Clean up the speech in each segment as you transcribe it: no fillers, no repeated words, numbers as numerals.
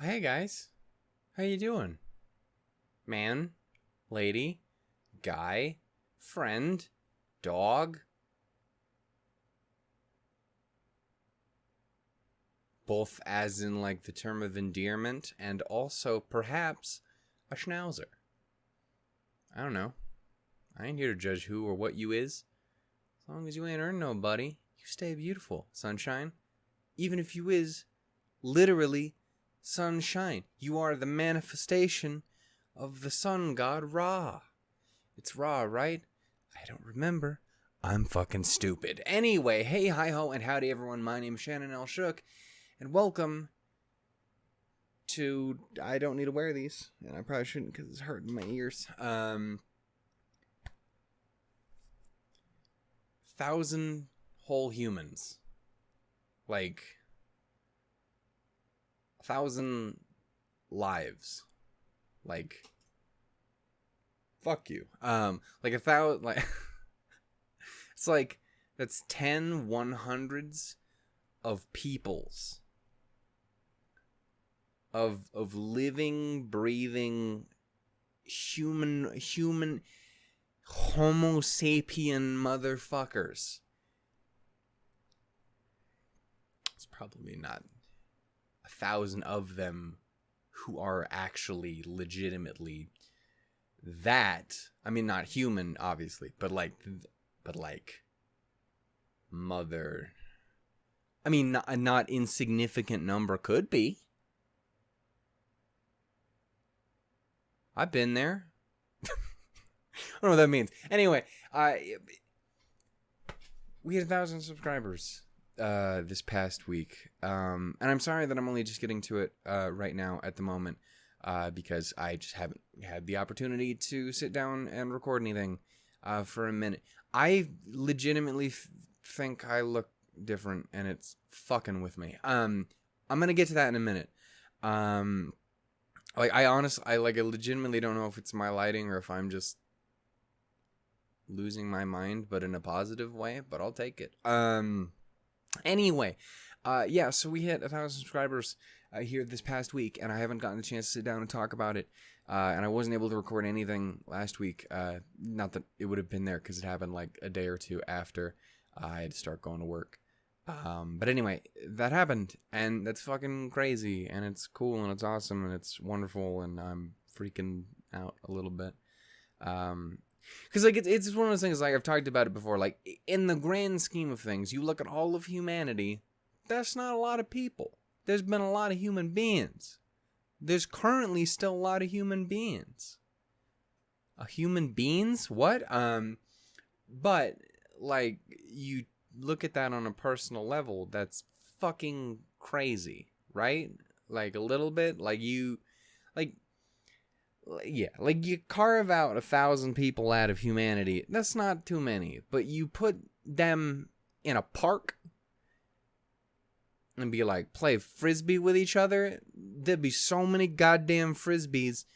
Hey guys, how you doing? Man, lady, guy, friend, dog, both as in like the term of endearment and also perhaps a schnauzer. I don't know. I ain't here to judge who or what you is. As long as you ain't earned no, buddy, you stay beautiful, sunshine. Even if you is literally sunshine. You are the manifestation of the sun god Ra. It's Ra, right? I don't remember. I'm fucking stupid. Anyway, hey, hi ho, and howdy everyone. My name's Shannon L. Shook, and welcome to... I don't need to wear these, and I probably shouldn't because it's hurting my ears. 1,000 whole humans. Like... 1,000 lives. Like, fuck you. Like 1,000, like, it's like, that's 10 100s of peoples. Of living, breathing, human, homo sapien motherfuckers. It's probably not 1,000 of them who are actually legitimately that. I mean, not human, obviously, but like mother. I mean, a not insignificant number could be. I've been there. I don't know what that means. Anyway, we had 1,000 subscribers this past week, and I'm sorry that I'm only just getting to it right now at the moment, because I just haven't had the opportunity to sit down and record anything for a minute. I legitimately think I look different, and it's fucking with me. I'm gonna get to that in a minute. I legitimately don't know if it's my lighting or if I'm just losing my mind, but in a positive way. But I'll take it. Anyway, so we hit 1,000 subscribers here this past week, and I haven't gotten the chance to sit down and talk about it. And I wasn't able to record anything last week. Not that it would have been there because it happened like a day or two after I had to start going to work. But anyway, that happened, and that's fucking crazy, and it's cool, and it's awesome, and it's wonderful, and I'm freaking out a little bit. Because like it's one of those things, like I've talked about it before, like in the grand scheme of things, you look at all of humanity, that's not a lot of people. There's been a lot of human beings. There's currently still a lot of human beings. Human beings? What? But like you look at that on a personal level, that's fucking crazy, right? Like a little bit, like you carve out 1,000 people out of humanity. That's not too many, but you put them in a park and be like, play frisbee with each other. There'd be so many goddamn frisbees.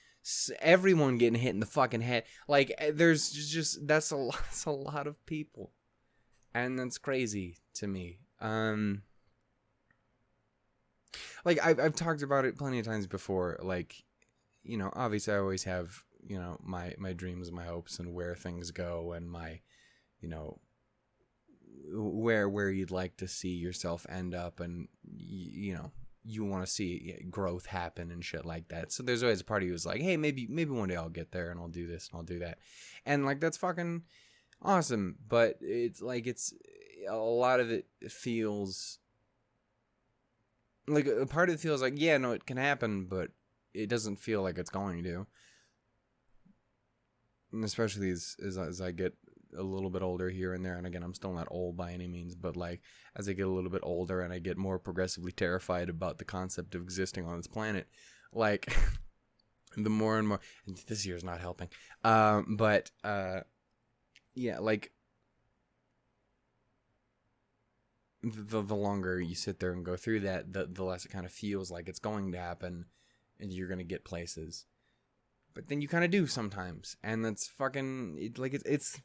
Everyone getting hit in the fucking head. Like, there's just that's a lot of people, and that's crazy to me. Like I've talked about it plenty of times before. Like, you know, obviously I always have, you know, my dreams and my hopes and where things go and my, you know, where you'd like to see yourself end up, and you know, you want to see growth happen and shit like that. So there's always a part of you who's like, hey, maybe one day I'll get there and I'll do this and I'll do that. And like, that's fucking awesome. But it's like, it's a lot of it feels like a part of it feels like, yeah, no, it can happen, but it doesn't feel like it's going to. And especially as I get a little bit older here and there, and again, I'm still not old by any means, but like as I get a little bit older and I get more progressively terrified about the concept of existing on this planet, like the more and more, and this year's not helping, yeah, like the longer you sit there and go through that, the less it kind of feels like it's going to happen and you're going to get places. But then you kind of do sometimes, and that's fucking, it's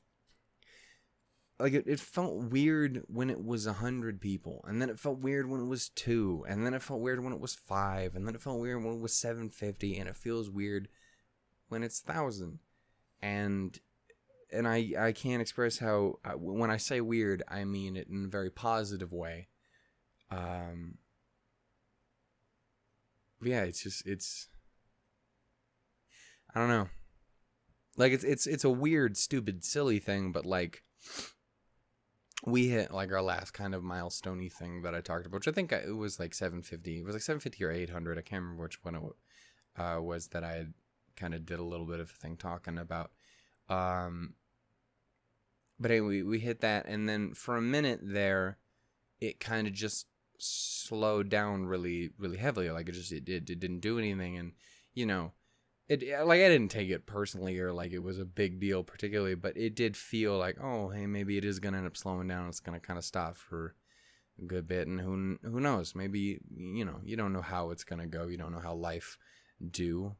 like it felt weird when it was 100 people, and then it felt weird when it was 2, and then it felt weird when it was 5, and then it felt weird when it was 750, and it feels weird when it's 1,000. And I can't express how, when I say weird, I mean it in a very positive way. Yeah, it's I don't know. Like it's a weird, stupid, silly thing, but like we hit like our last kind of milestone-y thing that I talked about, which I think it was like 750. It was like 750 or 800. I can't remember which one it was that I kind of did a little bit of a thing talking about. But anyway, we hit that, and then for a minute there, it kind of just slowed down really, really heavily. Like it didn't do anything, and you know. It like I didn't take it personally or like it was a big deal particularly, but it did feel like, oh, hey, maybe it is gonna end up slowing down. It's gonna kind of stop for a good bit, and who knows? Maybe you don't know how it's gonna go. You don't know how life do.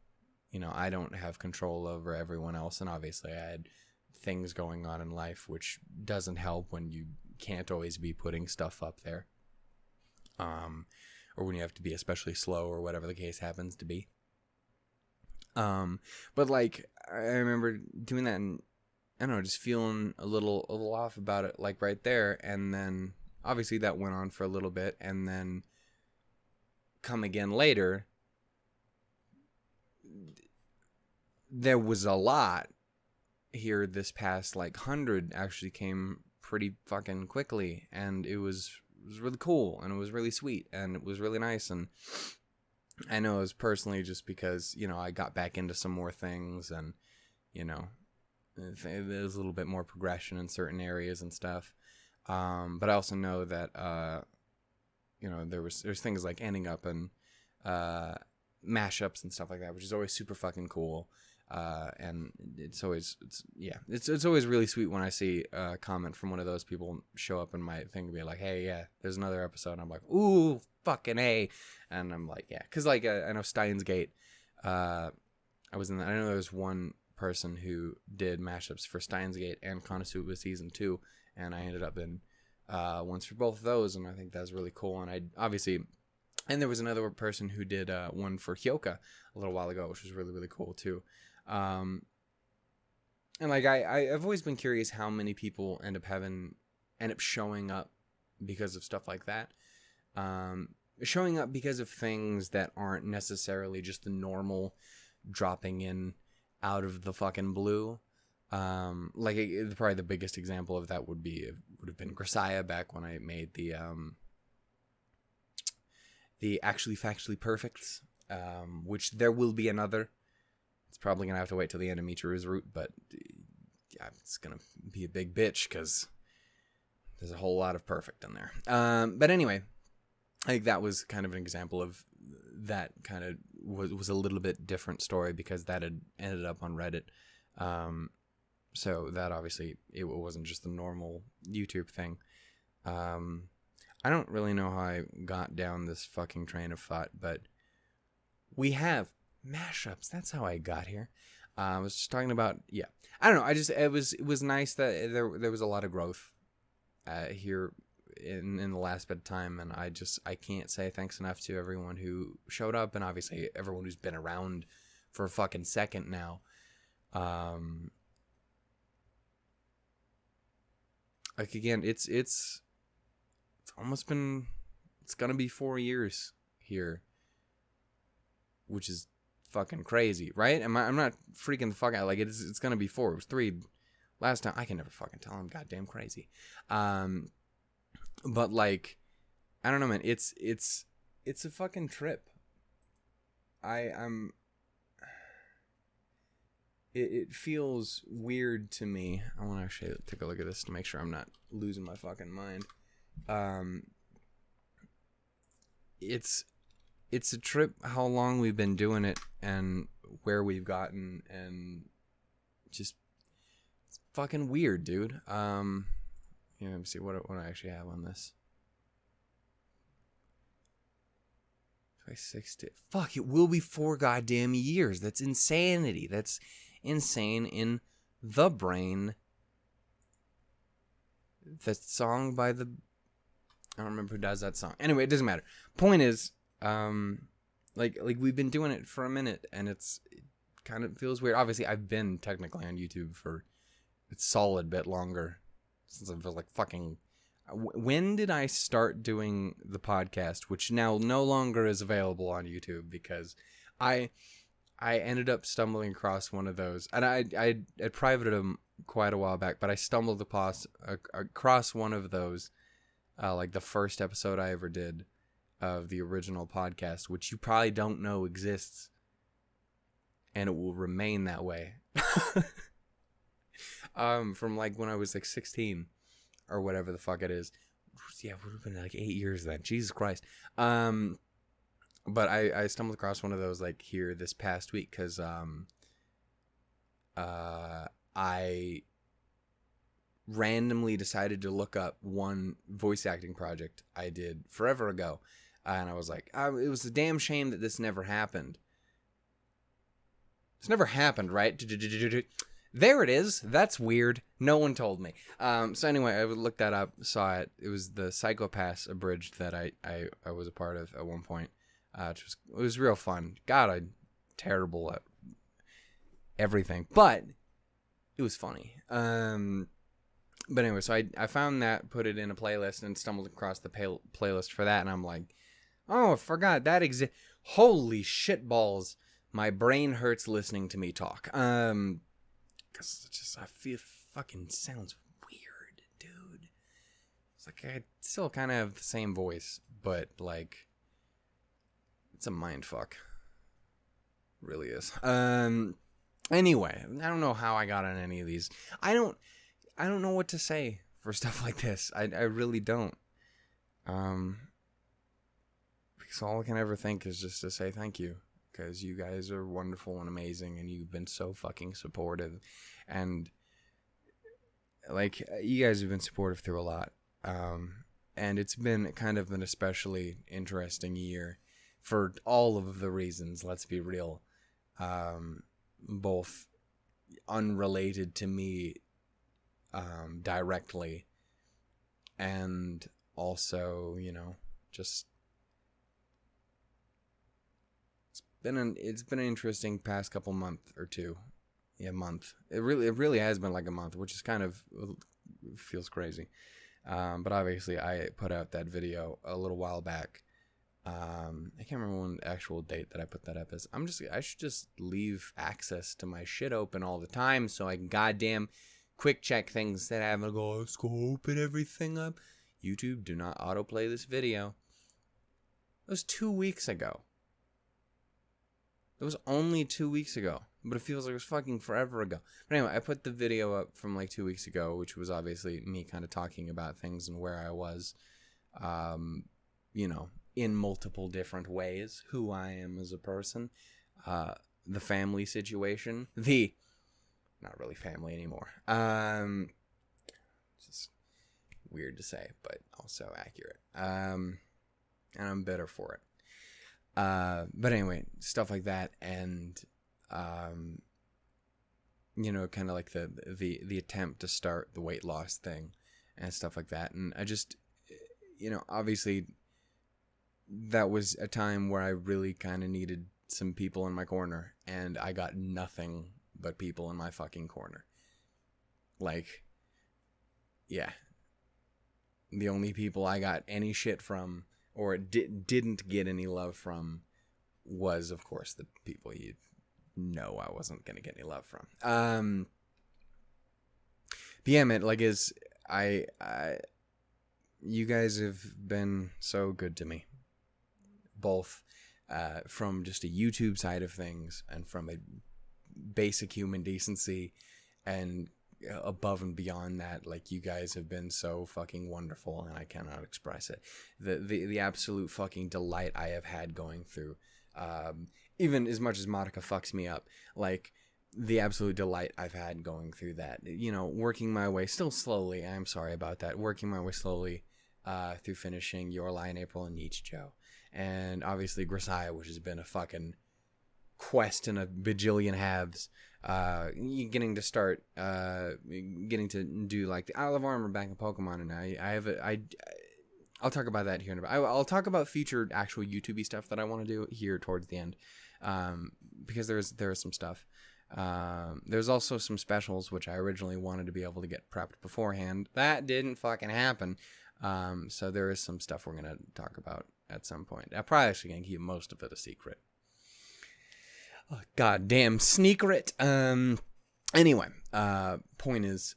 I don't have control over everyone else, and obviously I had things going on in life, which doesn't help when you can't always be putting stuff up there, or when you have to be especially slow or whatever the case happens to be. But like I remember doing that and I don't know, just feeling a little off about it, like right there. And then obviously that went on for a little bit, and then come again later, there was a lot here. This past like 100 actually came pretty fucking quickly, and it was really cool, and it was really sweet, and it was really nice. And I know it was personally just because, I got back into some more things, and, there's a little bit more progression in certain areas and stuff. But I also know that, there's things like ending up in mashups and stuff like that, which is always super fucking cool. And it's always really sweet when I see a comment from one of those people show up in my thing and be like, hey, yeah, there's another episode. And I'm like, ooh, fucking A. And I'm like, yeah. Cause like, I know Steins Gate, I know there was one person who did mashups for Steins Gate and Konosuba season 2. And I ended up in, ones for both of those. And I think that's really cool. And and there was another person who did, one for Hyoka a little while ago, which was really, really cool too. And like I've always been curious how many people end up showing up because of stuff like that. Showing up because of things that aren't necessarily just the normal dropping in out of the fucking blue. Probably the biggest example of that would have been Grisaya back when I made the Actually Factually Perfects, which there will be another. It's probably going to have to wait till the end of Michiru's route, but yeah, it's going to be a big bitch because there's a whole lot of perfect in there. But anyway, I think that was kind of an example of that kind of was a little bit different story because that had ended up on Reddit. So that obviously, it wasn't just the normal YouTube thing. I don't really know how I got down this fucking train of thought, but we have mashups. That's how I got here. I was just talking about, yeah. I don't know. It was nice that there was a lot of growth here in the last bit of time, and I can't say thanks enough to everyone who showed up, and obviously everyone who's been around for a fucking second now. Like again, it's almost been, it's gonna be 4 years here, which is fucking crazy, right? I'm not freaking the fuck out. Like it's gonna be 4. It was 3 last time. I can never fucking tell. I'm goddamn crazy. But like, I don't know, man. It's a fucking trip. It feels weird to me. I want to actually take a look at this to make sure I'm not losing my fucking mind. It's a trip how long we've been doing it and where we've gotten, and just it's fucking weird, dude. Let me see what I actually have on this. 60. Fuck, it will be 4 goddamn years. That's insanity. That's insane in the brain. the song by the... I don't remember who does that song. Anyway, it doesn't matter. Point is, like we've been doing it for a minute, and it kind of feels weird. Obviously, I've been technically on YouTube for a solid bit longer, since I was like fucking... When did I start doing the podcast, which now no longer is available on YouTube, because I ended up stumbling across one of those, and I privated them quite a while back, but I stumbled across one of those, like the first episode I ever did of the original podcast, which you probably don't know exists, and it will remain that way. From like when I was like 16 or whatever the fuck it is. Yeah, it would have been like 8 years then. Jesus Christ. But I stumbled across one of those like here this past week, because I randomly decided to look up one voice acting project I did forever ago, and I was like, it was a damn shame that this never happened. This never happened, right? There it is. That's weird. No one told me. So anyway, I looked that up, saw it. It was the Psychopaths Abridged that I was a part of at one point. It was real fun. God, I'm terrible at everything, but it was funny. But anyway, so I found that, put it in a playlist, and stumbled across the playlist for that, and I'm like, oh, I forgot that exists. Holy shit balls. My brain hurts listening to me talk. Because I feel fucking sounds weird, dude. It's like I still kind of have the same voice, but like, it's a mind fuck. It really is. Anyway, I don't know how I got on any of these. I don't know what to say for stuff like this. I really don't. Because all I can ever think is just to say thank you. Because you guys are wonderful and amazing, and you've been so fucking supportive. And, like, you guys have been supportive through a lot. And it's been kind of an especially interesting year for all of the reasons, let's be real. Both unrelated to me directly, and also, you know, just... It's been an interesting past couple month or two. Yeah, month. It really has been like a month, which is kind of feels crazy. But obviously I put out that video a little while back. I can't remember when the actual date that I put that up is. I should just leave access to my shit open all the time so I can goddamn quick check things that I haven't go, let's go open everything up. YouTube, do not autoplay this video. It was 2 weeks ago. It was only 2 weeks ago, but it feels like it was fucking forever ago. But anyway, I put the video up from like 2 weeks ago, which was obviously me kind of talking about things and where I was, you know, in multiple different ways, who I am as a person, the family situation, not really family anymore. Just weird to say, but also accurate. And I'm better for it. But anyway, stuff like that, and, you know, kind of like the attempt to start the weight loss thing and stuff like that. And I just, you know, obviously that was a time where I really kind of needed some people in my corner, and I got nothing but people in my fucking corner. Like, yeah. The only people I got any shit from, or didn't get any love from, was, of course, the people you know I wasn't going to get any love from. But yeah, man, like, you guys have been so good to me. Both from just a YouTube side of things, and from a basic human decency, and above and beyond that, like, you guys have been so fucking wonderful, and I cannot express it. The absolute fucking delight I have had going through, even as much as Monica fucks me up, like, the absolute delight I've had going through that, you know, working my way, still slowly, I'm sorry about that, working my way slowly through finishing Your Lie in April and Nietzsche Joe, and obviously Grisaya, which has been a fucking quest in a bajillion halves. Getting to start, getting to do like the Isle of Armor back in Pokemon, and I'll talk about that here in a bit. I'll talk about future actual YouTube-y stuff that I want to do here towards the end, because there is some stuff. There's also some specials which I originally wanted to be able to get prepped beforehand. That didn't fucking happen. So there is some stuff we're gonna talk about at some point. I'm probably actually gonna keep most of it a secret. Oh, goddamn sneaker-it. Anyway, point is,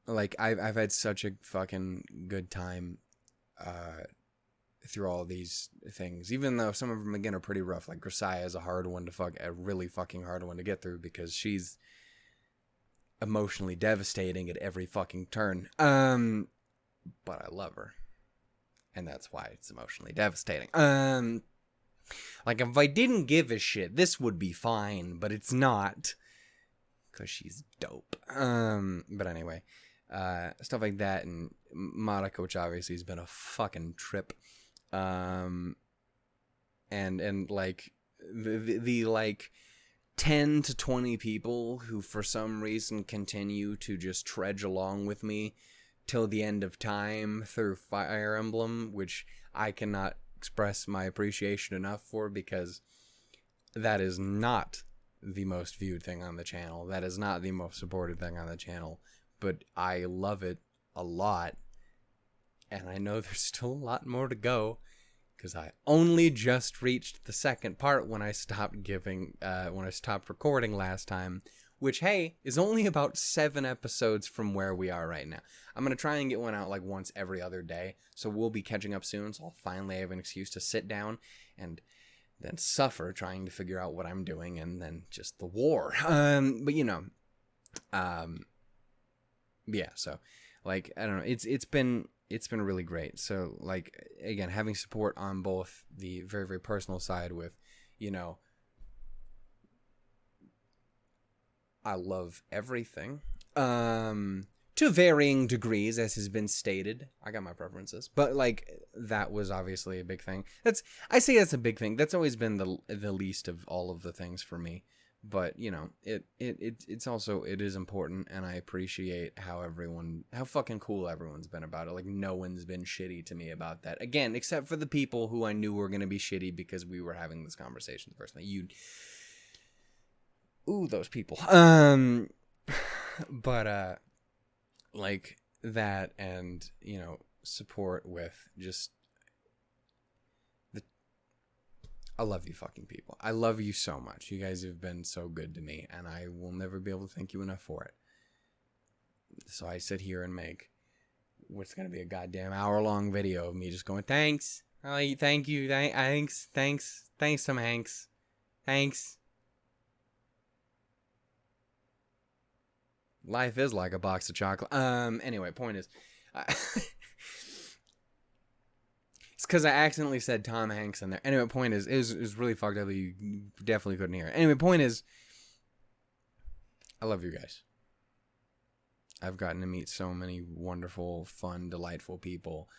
like, I've had such a fucking good time, through all these things, even though some of them, again, are pretty rough. Like, Grisaia is a really fucking hard one to get through, because she's emotionally devastating at every fucking turn. But I love her. And that's why it's emotionally devastating. Like, if I didn't give a shit, this would be fine, but it's not, because she's dope. But anyway, stuff like that, and Monica, which obviously has been a fucking trip. And like, the like 10 to 20 people who for some reason continue to just trudge along with me till the end of time through Fire Emblem, which I cannot express my appreciation enough for, because that is not the most viewed thing on the channel. That is not the most supported thing on the channel, but I love it a lot, and I know there's still a lot more to go, because I only just reached the second part when I stopped recording last time, which, hey, is only about 7 episodes from where we are right now. I'm going to try and get one out like once every other day, so we'll be catching up soon, so I'll finally have an excuse to sit down and then suffer trying to figure out what I'm doing, and then just the war. But, you know, yeah, so, like, I don't know, it's been really great. So, like, again, having support on both the very, very personal side with, you know, I love everything, to varying degrees, as has been stated. I got my preferences, but, like, that was obviously a big thing. I say that's a big thing. That's always been the least of all of the things for me. But, you know, it's also, it is important, and I appreciate how fucking cool everyone's been about it. Like, no one's been shitty to me about that. Again, except for the people who I knew were going to be shitty because we were having this conversation personally. Ooh, those people. But, like, that, and, you know, support with just I love you fucking people. I love you so much. You guys have been so good to me, and I will never be able to thank you enough for it. So I sit here and make what's going to be a goddamn hour-long video of me just going, thanks. Thank you. Thanks. Thanks, Tom Hanks. Thanks. Life is like a box of chocolate. Anyway, point is, it's because I accidentally said Tom Hanks in there. Anyway, point is, it was really fucked up. You definitely couldn't hear it. Anyway, point is, I love you guys. I've gotten to meet so many wonderful, fun, delightful people,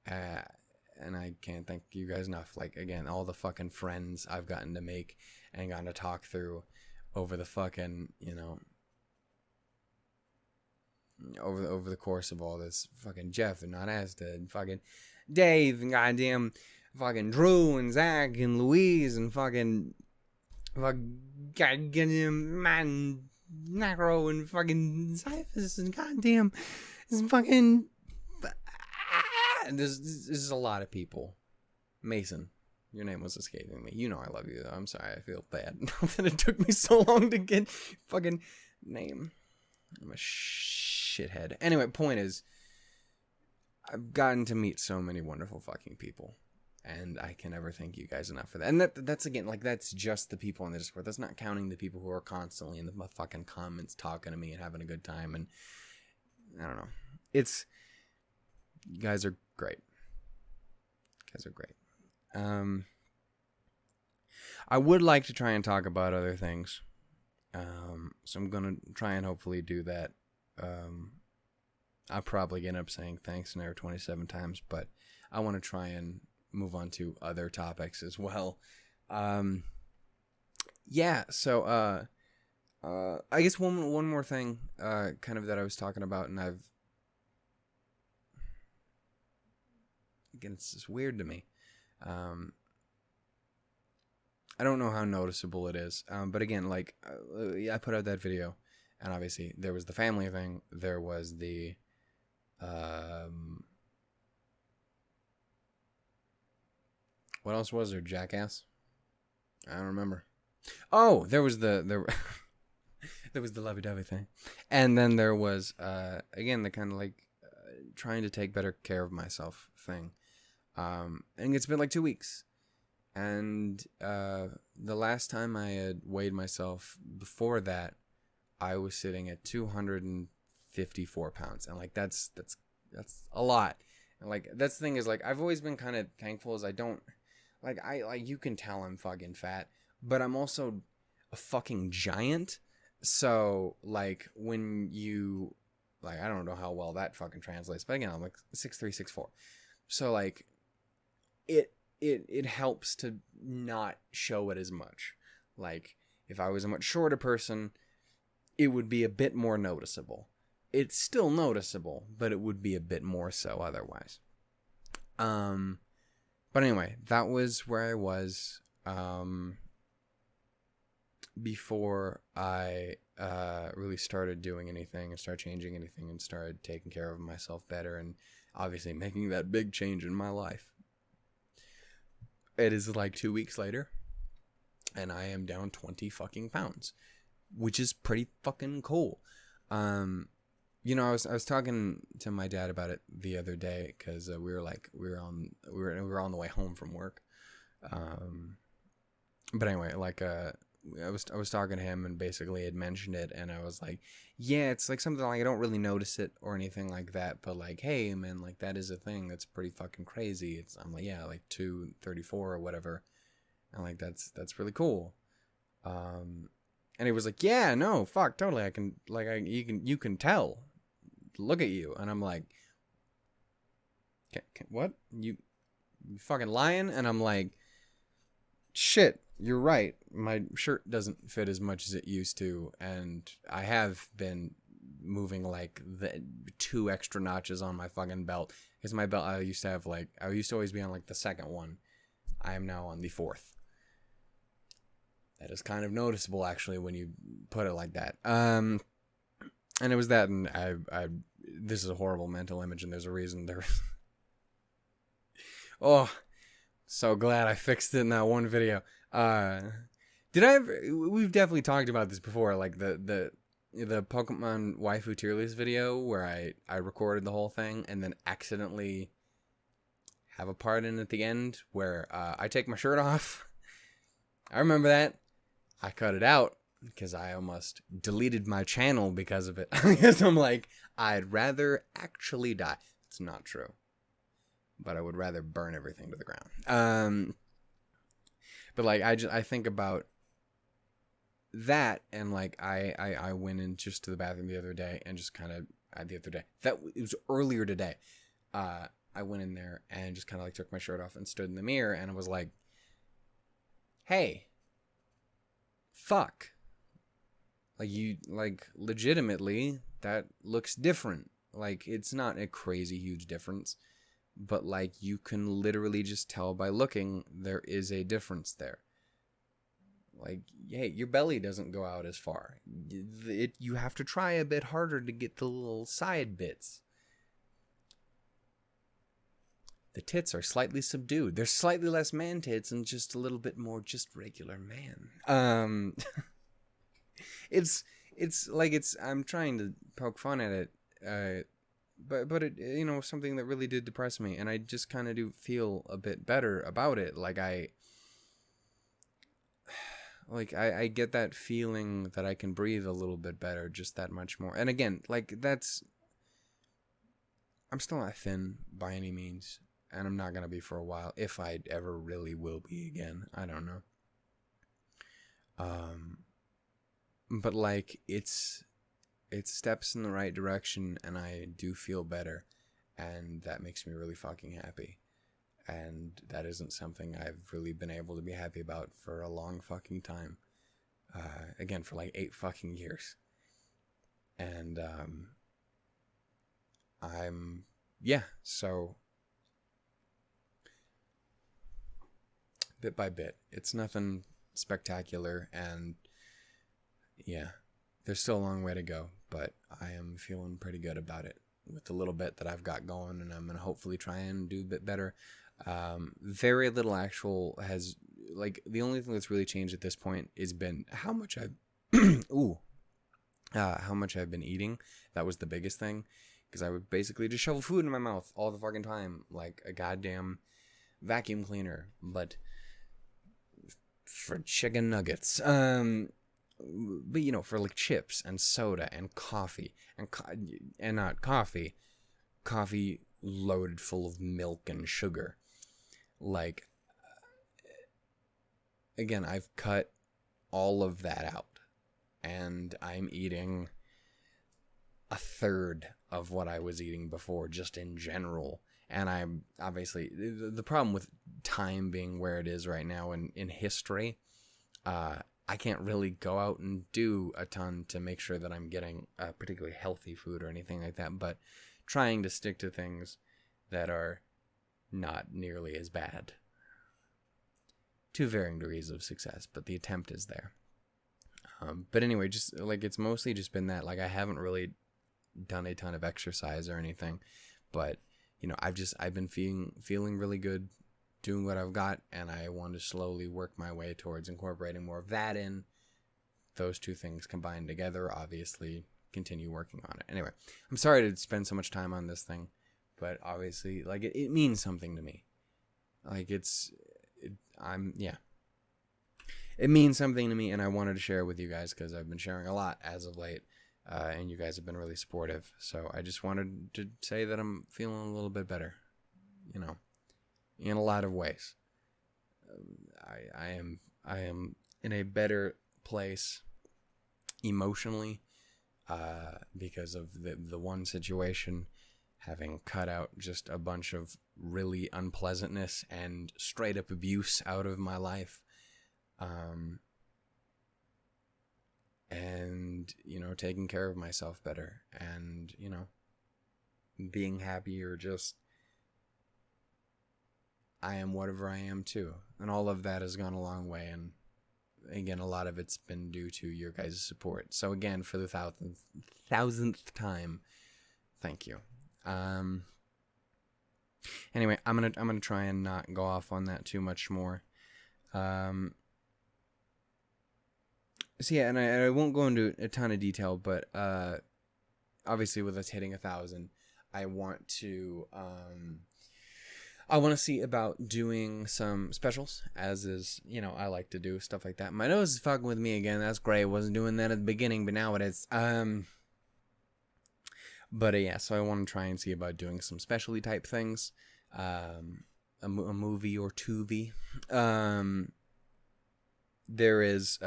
and I can't thank you guys enough. Like, again, all the fucking friends I've gotten to make and gotten to talk through over the fucking, you know, over the course of all this. Fucking Jeff and not Asda and fucking Dave and goddamn fucking Drew and Zach and Louise and fucking goddamn man Necro and fucking Cyphus and goddamn this fucking this is a lot of people. Mason, your name was escaping me. You know I love you though. I'm sorry, I feel bad that it took me so long to get fucking name. I'm a shithead. Anyway, point is, I've gotten to meet so many wonderful fucking people, and I can never thank you guys enough for that. And that's again, like, that's just the people in the Discord. That's not counting the people who are constantly in the fucking comments talking to me and having a good time. And I don't know. You guys are great. You guys are great. I would like to try and talk about other things. So I'm going to try and hopefully do that. I'll probably end up saying thanks another 27 times, but I want to try and move on to other topics as well. Yeah, so I guess one more thing kind of that I was talking about, and again, it's just weird to me. I don't know how noticeable it is, but again, like I put out that video, and obviously there was the family thing, there was the what else was there? Jackass? I don't remember. Oh, there was there was the lovey-dovey thing, and then there was again the kind of like trying to take better care of myself thing. And it's been like 2 weeks, and the last time I had weighed myself before that, I was sitting at 254 pounds, and like that's a lot. And like that's the thing is like I've always been kind of thankful as I don't like you can tell I'm fucking fat, but I'm also a fucking giant. So like when you like I don't know how well that fucking translates, but again I'm like 6'3", 6'4". So like it helps to not show it as much. Like if I was a much shorter person, it would be a bit more noticeable. It's still noticeable, but it would be a bit more so otherwise. But anyway, that was where I was before I really started doing anything and started changing anything and started taking care of myself better and obviously making that big change in my life. It is like 2 weeks later, and I am down 20 fucking pounds, which is pretty fucking cool. You know, I was talking to my dad about it the other day because we were on the way home from work. But anyway, like I was talking to him and basically had mentioned it, and I was like, yeah, it's like something like I don't really notice it or anything like that, but like, hey man, like that is a thing that's pretty fucking crazy. I'm like, yeah, like 234 or whatever, and like that's really cool. And he was like, yeah, no, fuck, totally, I can like you can tell, look at you, and I'm like, what you fucking lying? And I'm like, shit, you're right. My shirt doesn't fit as much as it used to, and I have been moving like the 2 extra notches on my fucking belt. Because my belt I used to always be on like the second one. I am now on the 4th. That is kind of noticeable actually when you put it like that. And it was that, and I this is a horrible mental image, and there's a reason there. Oh, so glad I fixed it in that one video. Did I ever? We've definitely talked about this before, like the Pokemon waifu tier list video where I recorded the whole thing and then accidentally have a part in at the end where I take my shirt off. I remember that. I cut it out because I almost deleted my channel because of it. Because I'm like, I'd rather actually die. It's not true, but I would rather burn everything to the ground. But like I think about that, and like I went in just to the bathroom the other day and just kind of it was earlier today. I went in there and just kind of like took my shirt off and stood in the mirror, and I was like, hey, fuck, like you, like legitimately that looks different. Like it's not a crazy huge difference, but like you can literally just tell by looking there is a difference there. Like, hey, your belly doesn't go out as far. You have to try a bit harder to get the little side bits. The tits are slightly subdued. There's slightly less man tits and just a little bit more just regular man. It's like I'm trying to poke fun at it, but it, you know, something that really did depress me, and I just kind of do feel a bit better about it. Like I get that feeling that I can breathe a little bit better, just that much more. And again, like I'm still not thin by any means, and I'm not gonna be for a while, if I ever really will be again. I don't know. But like it's steps in the right direction, and I do feel better, and that makes me really fucking happy. And that isn't something I've really been able to be happy about for a long fucking time. Again, for like 8 fucking years. And, so bit by bit, it's nothing spectacular, and yeah, there's still a long way to go, but I am feeling pretty good about it with the little bit that I've got going, and I'm going to hopefully try and do a bit better. Very little actual has, like, the only thing that's really changed at this point has been how much I've, how much I've been eating. That was the biggest thing, because I would basically just shovel food in my mouth all the fucking time, like a goddamn vacuum cleaner, but for chicken nuggets. But you know, for like chips and soda and coffee and not coffee loaded full of milk and sugar. Like, again, I've cut all of that out, and I'm eating a third of what I was eating before, just in general. And I'm obviously, the problem with time being where it is right now in history, I can't really go out and do a ton to make sure that I'm getting particularly healthy food or anything like that, but trying to stick to things that are not nearly as bad. To varying degrees of success, but the attempt is there. But anyway, just like, it's mostly just been that. Like, I haven't really done a ton of exercise or anything, but you know, I've been feeling really good doing what I've got, and I want to slowly work my way towards incorporating more of that in. Those two things combined together, obviously, continue working on it. Anyway, I'm sorry to spend so much time on this thing, but obviously, like, it means something to me. Like, it means something to me, and I wanted to share it with you guys, because I've been sharing a lot as of late, and you guys have been really supportive. So I just wanted to say that I'm feeling a little bit better, you know, in a lot of ways. I am in a better place emotionally, because of the one situation, having cut out just a bunch of really unpleasantness and straight up abuse out of my life. And, you know, taking care of myself better, and, you know, being happier. Just, I am whatever I am too. And all of that has gone a long way. And again, a lot of it's been due to your guys' support. So again, for the thousandth time, thank you. Anyway, I'm gonna try and not go off on that too much more. So yeah, and I won't go into a ton of detail, but obviously with us hitting 1,000, I want to see about doing some specials, as is, you know, I like to do stuff like that. My nose is fucking with me again. That's great. I wasn't doing that at the beginning, but now it is. But yeah, so I want to try and see about doing some specialty type things, a movie or two-vy. There is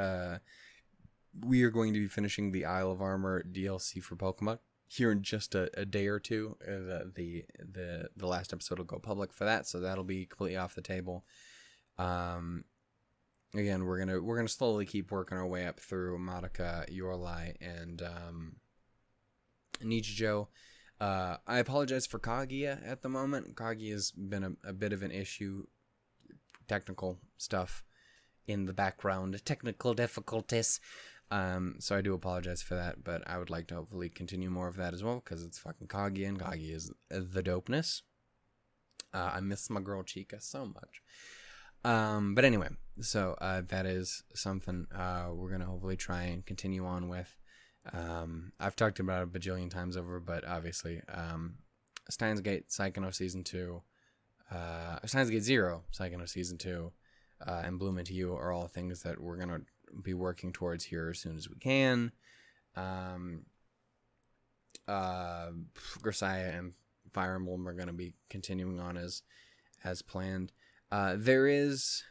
we are going to be finishing the Isle of Armor DLC for Pokemon here in just a day or two. The last episode will go public for that, so that'll be completely off the table. Again, we're gonna slowly keep working our way up through Madoka, Yorlai, and Nichijou. I apologize for Kaguya at the moment. Kaguya's been a bit of an issue, technical stuff in the background, technical difficulties. So I do apologize for that, but I would like to hopefully continue more of that as well, because it's fucking Kaguya, and Kaguya is the dopeness. I miss my girl Chica so much. But anyway, so that is something we're gonna hopefully try and continue on with. I've talked about it a bajillion times over, but obviously, Steins Gate Psychono Season 2, Steins Gate Zero Psychono Season 2, and Bloom Into You are all things that we're gonna be working towards here as soon as we can. Grisaya and Fire Emblem are gonna be continuing on as planned. There is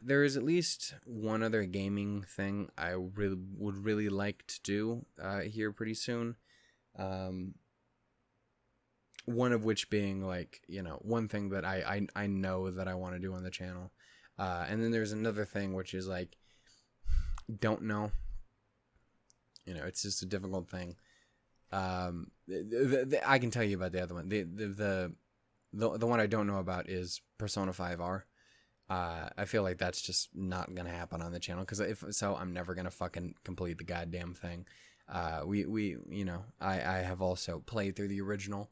at least one other gaming thing I would really like to do here pretty soon. one of which being like, one thing that I know that I want to do on the channel. And then there's another thing, which is like, don't know. It's just a difficult thing. I can tell you about the other one. The one I don't know about is Persona 5R. I feel like that's just not gonna happen on the channel, because if so, I'm never gonna fucking complete the goddamn thing. I have also played through the original,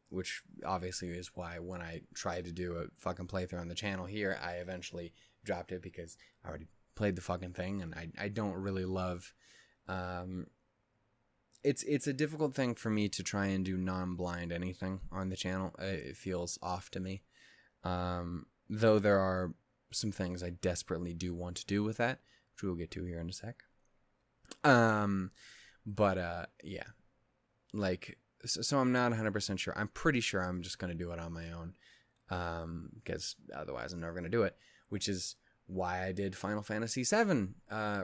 which obviously is why when I tried to do a fucking playthrough on the channel here, I eventually dropped it, because I already played the fucking thing, and I don't really love. It's a difficult thing for me to try and do non-blind anything on the channel. It feels off to me. Though there are some things I desperately do want to do with that, which we'll get to here in a sec. Yeah. Like, so I'm not 100% sure. I'm pretty sure I'm just going to do it on my own. Because otherwise I'm never going to do it, which is why I did Final Fantasy VII,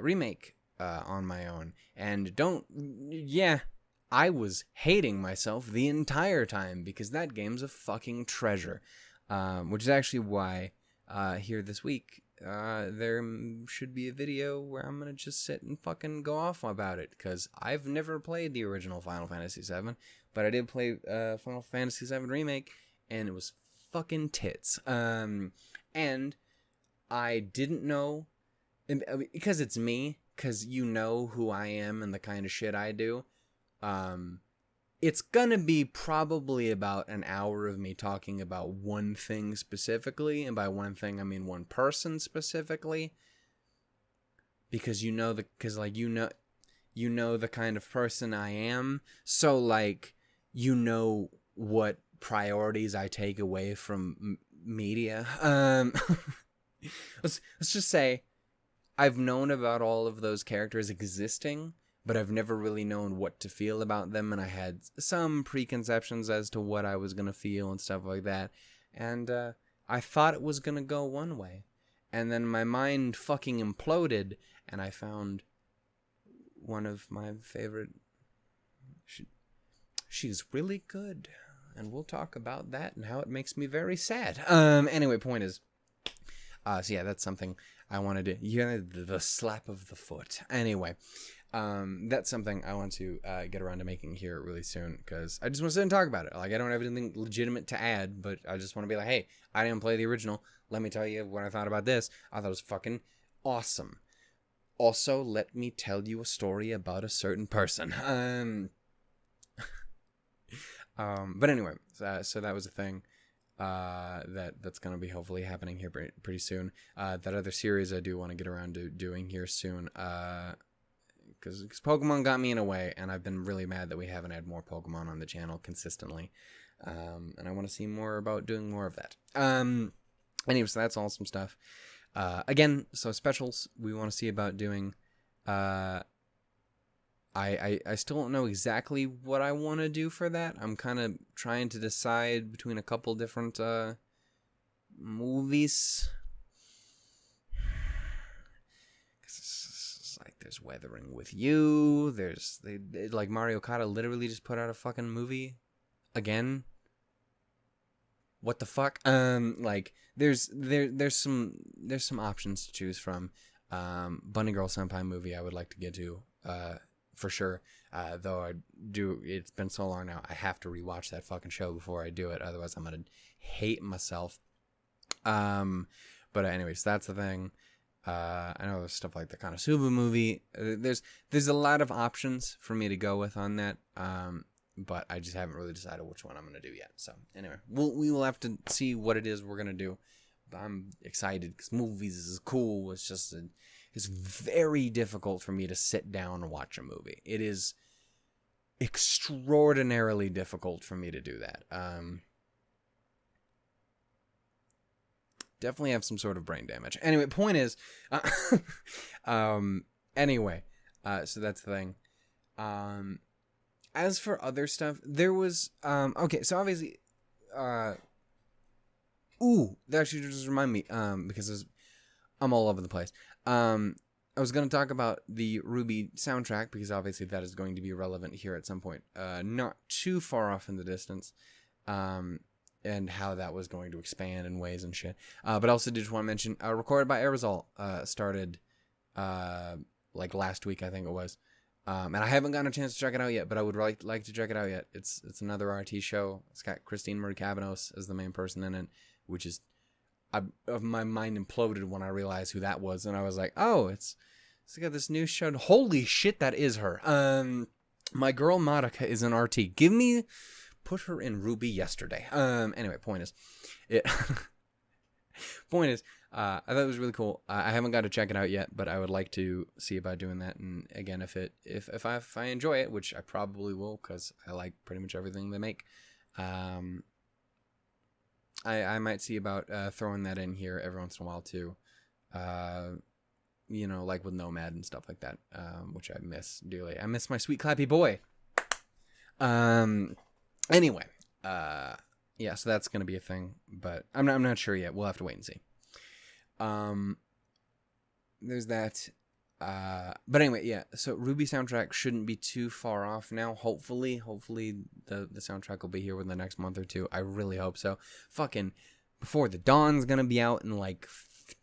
Remake, on my own. And I was hating myself the entire time, because that game's a fucking treasure. Which is actually why, here this week, there should be a video where I'm gonna just sit and fucking go off about it, because I've never played the original Final Fantasy VII, but I did play Final Fantasy VII Remake, and it was fucking tits. And I didn't know, because it's me, because you know who I am and the kind of shit I do. It's gonna be probably about an hour of me talking about one thing specifically, and by one thing I mean one person specifically, because you know the kind of person I am, so like what priorities I take away from media. Let's just say I've known about all of those characters existing, but I've never really known what to feel about them, and I had some preconceptions as to what I was going to feel and stuff like that, and I thought it was going to go one way, and then my mind fucking imploded, and I found one of my favorite... She's really good, and we'll talk about that and how it makes me very sad. Anyway, point is... so yeah, that's something I wanted to... the slap of the foot. Anyway... that's something I want to get around to making here really soon, because I just want to sit and talk about it. Like, I don't have anything legitimate to add, but I just want to be like, hey, I didn't play the original. Let me tell you what I thought about this. I thought it was fucking awesome. Also, let me tell you a story about a certain person. But anyway, so that was a thing that's going to be hopefully happening here pretty soon. That other series I do want to get around to doing here soon. Because Pokemon got me in a way, and I've been really mad that we haven't had more Pokemon on the channel consistently. And I want to see more about doing more of that. Anyway, so that's awesome stuff. Again, so specials we want to see about doing. I still don't know exactly what I want to do for that. I'm kind of trying to decide between a couple different movies. Like, there's Weathering with You. There's like Mario Kart literally just put out a fucking movie again. What the fuck? Like there's some options to choose from. Bunny Girl Senpai movie I would like to get to for sure. Though it's been so long now, I have to rewatch that fucking show before I do it. Otherwise, I'm gonna hate myself. But anyways, that's the thing. I know there's stuff like the Konosuba movie. There's a lot of options for me to go with on that. But I just haven't really decided which one I'm gonna do yet. So anyway, we will have to see what it is we're gonna do. But I'm excited because movies is cool. It's just it's very difficult for me to sit down and watch a movie. It is extraordinarily difficult for me to do that. Definitely have some sort of brain damage. Anyway, point is, anyway, so that's the thing. As for other stuff, there was, okay, so obviously, that actually just remind me, because I'm all over the place. I was going to talk about the RWBY soundtrack because obviously that is going to be relevant here at some point, not too far off in the distance, and how that was going to expand in ways and shit. But I also did just want to mention, Recorded by Aerosol started like last week, I think it was. And I haven't gotten a chance to check it out yet, but I would like to check it out yet. It's another RT show. It's got Christine Marie Cavanos as the main person in it, which is... my mind imploded when I realized who that was, and I was like, oh, it's got this new show. Holy shit, that is her. My girl Monica is an RT. Put her in RWBY yesterday. Anyway, point is, I thought it was really cool. I haven't got to check it out yet, but I would like to see about doing that. And again, if I enjoy it, which I probably will, because I like pretty much everything they make, I might see about throwing that in here every once in a while too. Like with Nomad and stuff like that, which I miss dearly. I miss my sweet clappy boy. Anyway, yeah, so that's gonna be a thing, but I'm not sure yet. We'll have to wait and see. There's that. But anyway, yeah. So RWBY soundtrack shouldn't be too far off now. Hopefully the soundtrack will be here within the next month or two. I really hope so. Fucking Before the Dawn's gonna be out in like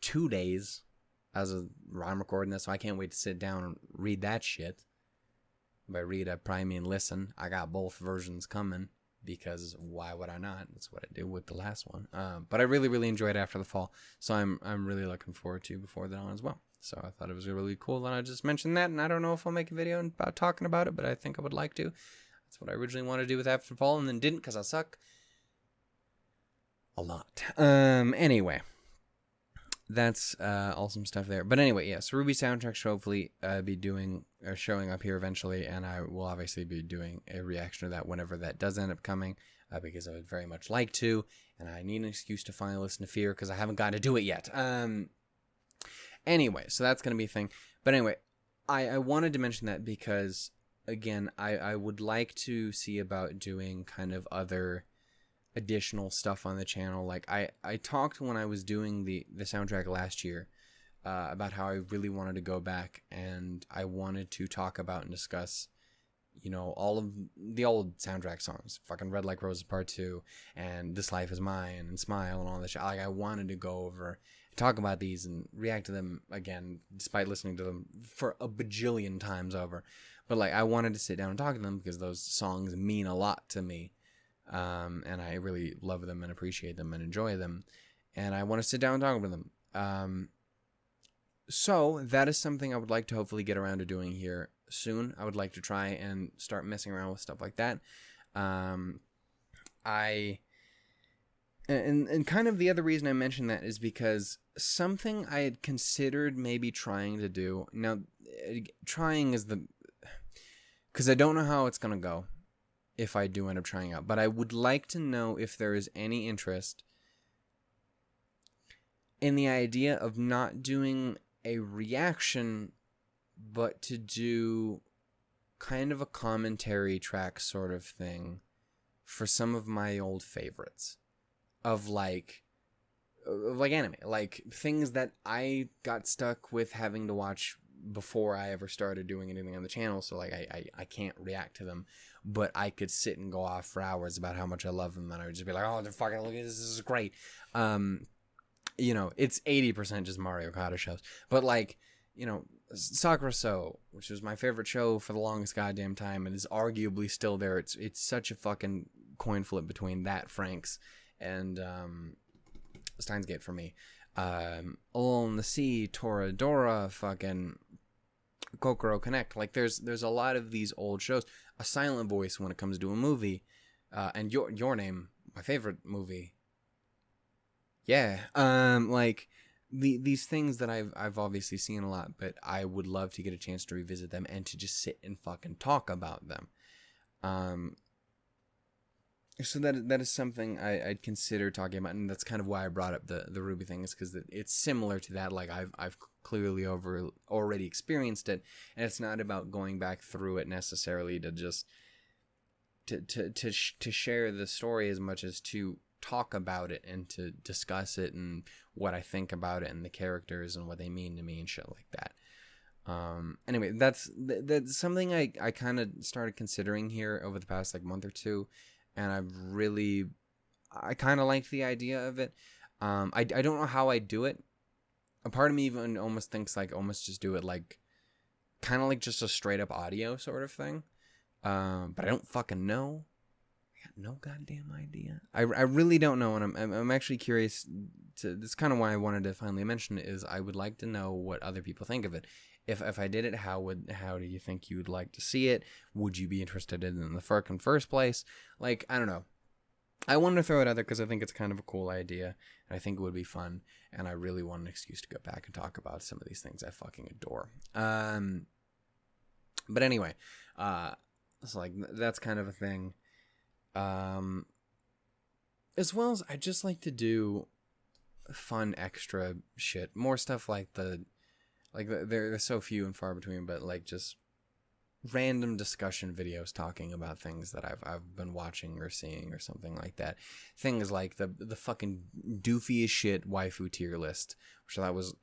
2 days. I'm recording this, so I can't wait to sit down and read that shit. By read, I probably mean listen. I got both versions coming because why would I not? That's what I did with the last one. But I really, really enjoyed After the Fall, so I'm really looking forward to Before the Dawn as well. So I thought it was really cool that I just mentioned that, and I don't know if I'll make a video about talking about it, but I think I would like to. That's what I originally wanted to do with After the Fall, and then didn't because I suck a lot. Anyway, that's awesome stuff there. But anyway, yes, RWBY soundtrack should hopefully be showing up here eventually, and I will obviously be doing a reaction to that whenever that does end up coming, because I would very much like to, and I need an excuse to finally listen to Fear because I haven't gotten to do it yet. Anyway, so that's going to be a thing. But anyway, I wanted to mention that because, again, I would like to see about doing kind of other additional stuff on the channel. Like, I talked when I was doing the soundtrack last year about how I really wanted to go back and I wanted to talk about and discuss, all of the old soundtrack songs. Fucking Red Like Roses Part 2 and This Life Is Mine and Smile and all that shit. Like, I wanted to go over... talk about these and react to them again, despite listening to them for a bajillion times over. But I wanted to sit down and talk to them because those songs mean a lot to me, and I really love them and appreciate them and enjoy them, and I want to sit down and talk with them. So that is something I would like to hopefully get around to doing here soon. I would like to try and start messing around with stuff like that. And kind of the other reason I mentioned that is because something I had considered maybe trying to do. Now, trying is because I don't know how it's going to go if I do end up trying out. But I would like to know if there is any interest in the idea of not doing a reaction, but to do kind of a commentary track sort of thing for some of my old favorites. Of anime, like things that I got stuck with having to watch before I ever started doing anything on the channel. So I can't react to them, but I could sit and go off for hours about how much I love them, and I would just be like, oh, they're fucking, look at this is great. It's 80% just Mario Kart shows, but Sakura So, which was my favorite show for the longest goddamn time, and is arguably still there. It's such a fucking coin flip between that Frank's and Steins Gate for me. Alone in the Sea, Toradora, fucking Kokoro Connect. There's a lot of these old shows. A Silent Voice when it comes to a movie, and Your Name, my favorite movie. Yeah, these things that I've obviously seen a lot, but I would love to get a chance to revisit them and to just sit and fucking talk about them. So that is something I'd consider talking about, and that's kind of why I brought up the RWBY thing, is because it's similar to that. I've clearly already experienced it, and it's not about going back through it necessarily to just to share the story as much as to talk about it and to discuss it and what I think about it and the characters and what they mean to me and shit like that. Anyway, that's something I kind of started considering here over the past like month or two, and I kind of liked the idea of it. I don't know how I do it. A part of me even almost thinks like almost just do it like kind of like just a straight up audio sort of thing. But I don't fucking know. I got no goddamn idea. I really don't know, and I'm actually curious to. This is kind of why I wanted to finally mention it. Is I would like to know what other people think of it. If I did it, how do you think you would like to see it? Would you be interested in the first place? Like, I don't know. I wanted to throw it out there because I think it's kind of a cool idea, and I think it would be fun, and I really want an excuse to go back and talk about some of these things I fucking adore. But anyway, so like that's kind of a thing. As well as I just like to do fun extra shit, more stuff like they're so few and far between, but like just random discussion videos talking about things that I've been watching or seeing or something like that. Things like the fucking doofiest shit waifu tier list, which that was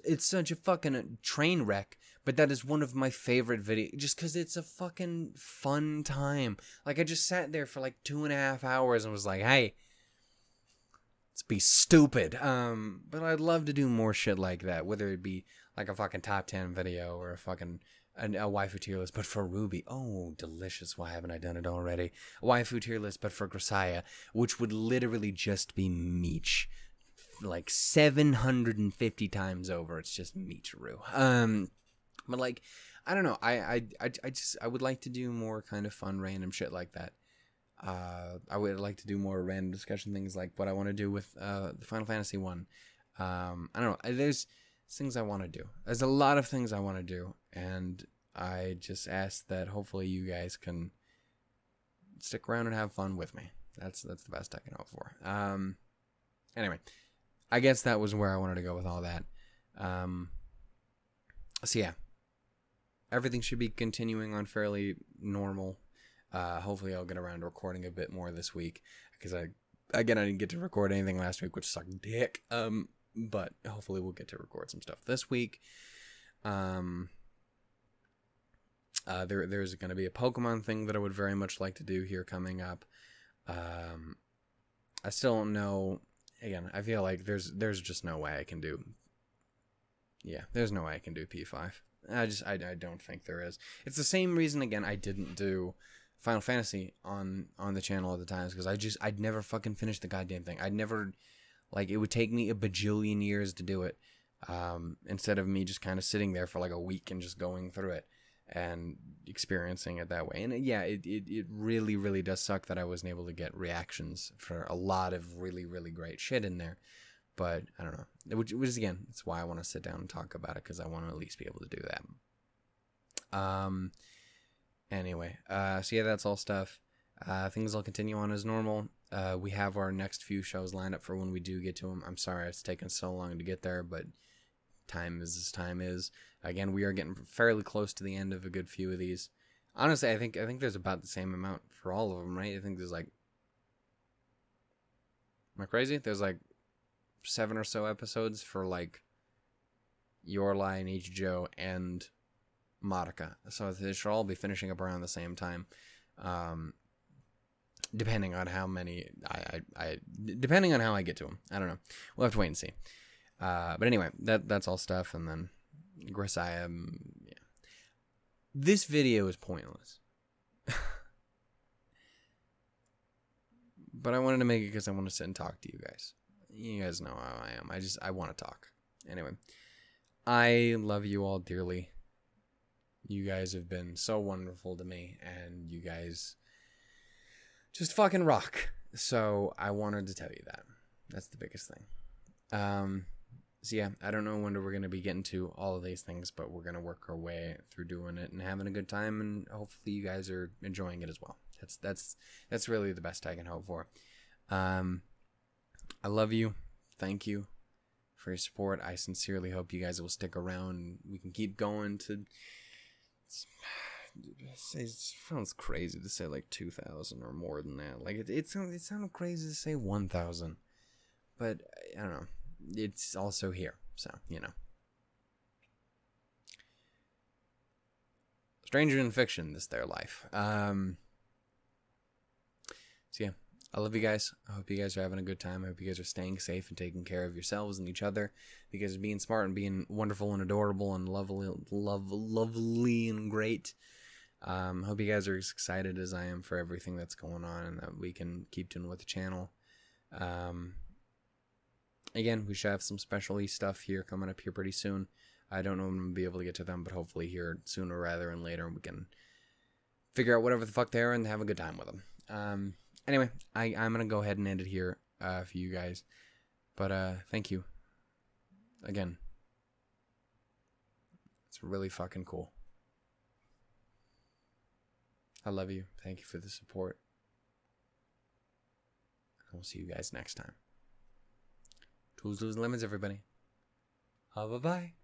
it's such a fucking train wreck, but that is one of my favorite videos just because it's a fucking fun time. Like, I just sat there for like 2.5 hours and was like, hey, let's be stupid. But I'd love to do more shit like that, whether it be like a fucking top 10 video or a fucking a waifu tier list, but for Ruby. Oh, delicious. Why haven't I done it already? A waifu tier list, but for Grisaya, which would literally just be Meech. Like 750 times over. It's just Meecharu. But like, I don't know. I would like to do more kind of fun, random shit like that. I would like to do more random discussion things like what I want to do with the Final Fantasy one. I don't know. There's things I want to do. There's a lot of things I want to do, and I just ask that hopefully you guys can stick around and have fun with me. That's the best I can hope for. Anyway, I guess that was where I wanted to go with all that. So yeah, everything should be continuing on fairly normal. Hopefully I'll get around to recording a bit more this week, because I didn't get to record anything last week, which sucked dick. But hopefully we'll get to record some stuff this week. There's going to be a Pokemon thing that I would very much like to do here coming up. I still don't know. Again, I feel like there's just no way I can do. Yeah, there's no way I can do P5. I don't think there is. It's the same reason, again, I didn't do Final Fantasy on the channel at the times, because I'd never fucking finish the goddamn thing. I'd never, like, it would take me a bajillion years to do it, instead of me just kind of sitting there for like a week and just going through it and experiencing it that way. And yeah, it really, really does suck that I wasn't able to get reactions for a lot of really, really great shit in there. But I don't know, which is, again, it's why I want to sit down and talk about it, because I want to at least be able to do that. Anyway, so yeah, that's all stuff. Things will continue on as normal. We have our next few shows lined up for when we do get to them. I'm sorry it's taken so long to get there, but time is as time is. Again, we are getting fairly close to the end of a good few of these. Honestly, I think there's about the same amount for all of them, right? I think there's like, am I crazy? There's like 7 or so episodes for like Yorlai and Ichijo and Madoka, so they should all be finishing up around the same time, depending on how many depending on how I get to them. I don't know. We'll have to wait and see. But anyway, that's all stuff. And then Grisaya, yeah. This video is pointless, but I wanted to make it because I want to sit and talk to you guys. You guys know how I am. I want to talk. Anyway, I love you all dearly. You guys have been so wonderful to me, and you guys just fucking rock. So I wanted to tell you that. That's the biggest thing. So yeah, I don't know when we're going to be getting to all of these things, but we're going to work our way through doing it and having a good time, and hopefully you guys are enjoying it as well. That's really the best I can hope for. I love you. Thank you for your support. I sincerely hope you guys will stick around and we can keep going to... It sounds crazy to say like 2,000 or more than that. Like it sounded crazy to say 1,000, but I don't know. It's also here, so you know. stranger in fiction, this their life. So yeah, I love you guys. I hope you guys are having a good time. I hope you guys are staying safe and taking care of yourselves and each other. You guys are being smart and being wonderful and adorable and lovely and great. Hope you guys are as excited as I am for everything that's going on and that we can keep doing with the channel. Again, we should have some special stuff here coming up here pretty soon. I don't know when I'm going to be able to get to them, but hopefully here sooner rather than later we can figure out whatever the fuck they are and have a good time with them. Anyway, I'm going to go ahead and end it here for you guys. But thank you. Again. It's really fucking cool. I love you. Thank you for the support. We'll see you guys next time. Tools, lemons, everybody. Bye-bye.